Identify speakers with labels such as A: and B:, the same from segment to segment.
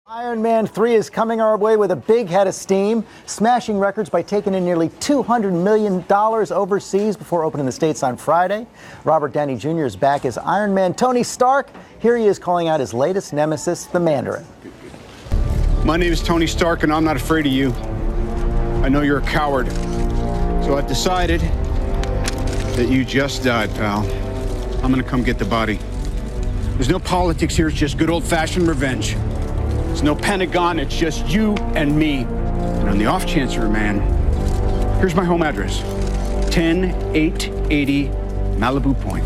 A: Iron Man 3 is coming our way with a big head of steam, smashing records by taking in nearly $200 million overseas before opening the States on Friday. Robert Downey Jr. is back as Iron Man Tony Stark. Here he is calling out his latest nemesis, the Mandarin.
B: My name is Tony Stark, and I'm not afraid of you. I know you're a coward. So I've decided that you just died, pal. I'm gonna come get the body. There's no politics here, it's just good old-fashioned revenge. There's no Pentagon, it's just you and me. And on the off chance you're a man, here's my home address. 10880 Malibu Point,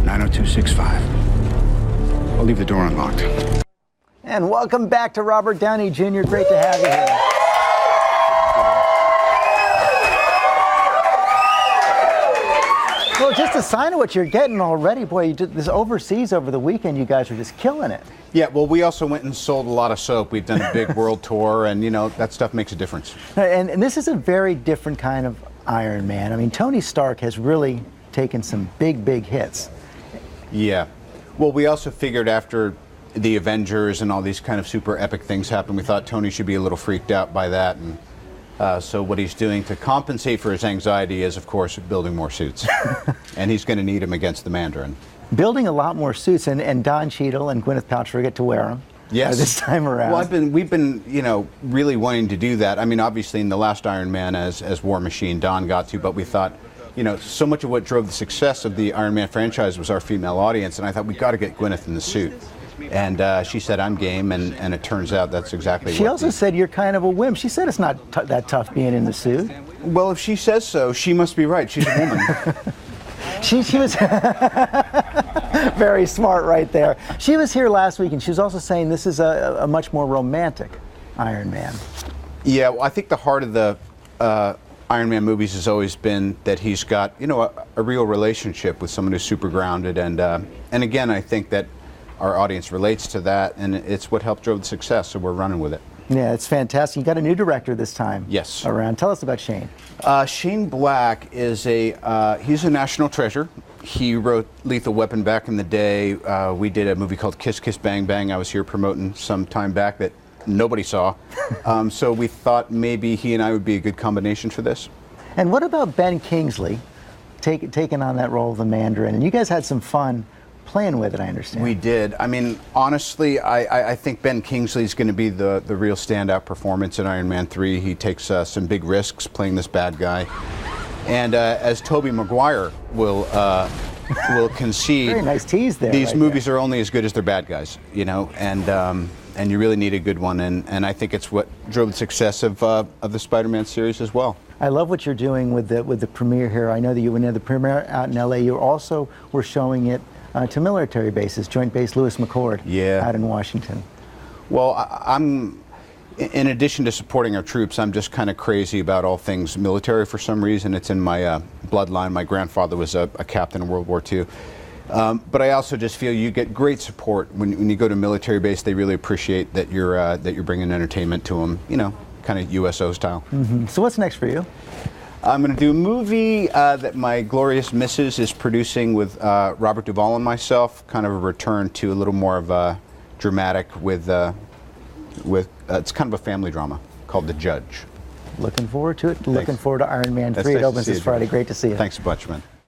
B: 90265. I'll leave the door unlocked.
A: And welcome back to Robert Downey Jr. Great to have you here. Well, just a sign of what you're getting already. Boy, you did this overseas over the weekend. You guys are just killing it.
C: Yeah, well, we also went and sold a lot of soap. We've done a big world tour, and, you know, that stuff makes a difference.
A: And this is a very different kind of Iron Man. I mean, Tony Stark has really taken some big, big hits.
C: Yeah. Well, we also figured after the Avengers and all these kind of super epic things happened, we thought Tony should be a little freaked out by that. And so what he's doing to compensate for his anxiety is, of course, building more suits. And he's going to need them against the Mandarin.
A: Building a lot more suits, and Don Cheadle and Gwenth Paltrow get to wear them.
C: Yes.
A: This time around.
C: Well, we've been, you know, really wanting to do that. I mean, obviously, in the last Iron Man as War Machine, Don got to, but we thought, you know, so much of what drove the success of the Iron Man franchise was our female audience, and I thought we got to get Gwenth in the suit. And she said, I'm game, and it turns out that's exactly what
A: she also said you're kind of a wimp. She said it's not that tough being in the suit.
C: Well, if she says so, she must be right. She's a woman.
A: She was very smart right there. She was here last week, and she was also saying this is a much more romantic Iron Man.
C: Yeah, well, I think the heart of the Iron Man movies has always been that he's got, you know, a real relationship with someone who's super grounded, and again, I think that our audience relates to that, and it's what helped drove the success, so we're running with it.
A: Yeah, it's fantastic. You got a new director this time.
C: Yes.
A: Around. Tell us about Shane.
C: Shane Black is he's a national treasure. He wrote Lethal Weapon back in the day. We did a movie called Kiss Kiss Bang Bang. I was here promoting some time back that nobody saw. So we thought maybe he and I would be a good combination for this.
A: And what about Ben Kingsley taking on that role of the Mandarin? And you guys had some fun playing with it, I understand.
C: We did. I mean, honestly, I think Ben Kingsley is going to be the real standout performance in Iron Man 3. He takes some big risks playing this bad guy. And as Tobey Maguire will concede,
A: very nice tease there.
C: These movies are only as good as their bad guys, you know, and you really need a good one. And I think it's what drove the success of the Spider-Man series as well. I
A: love what you're doing with the premiere here. I know that you went to the premiere out in LA. You also were showing it to military bases, Joint Base Lewis McChord out in Washington.
C: Well, I'm, in addition to supporting our troops, I'm just kind of crazy about all things military for some reason. It's in my bloodline. My grandfather was a captain in World War II. But I also just feel you get great support when you go to a military base. They really appreciate that you're bringing entertainment to them, you know, kind of USO style.
A: Mm-hmm. So what's next for you?
C: I'm going to do a movie that my glorious missus is producing with Robert Duvall and myself, kind of a return to a little more of a dramatic with it's kind of a family drama called The Judge.
A: Looking forward to it. Thanks. Looking forward to Iron Man 3. It opens this Friday. Great to see you.
C: Thanks a bunch, man.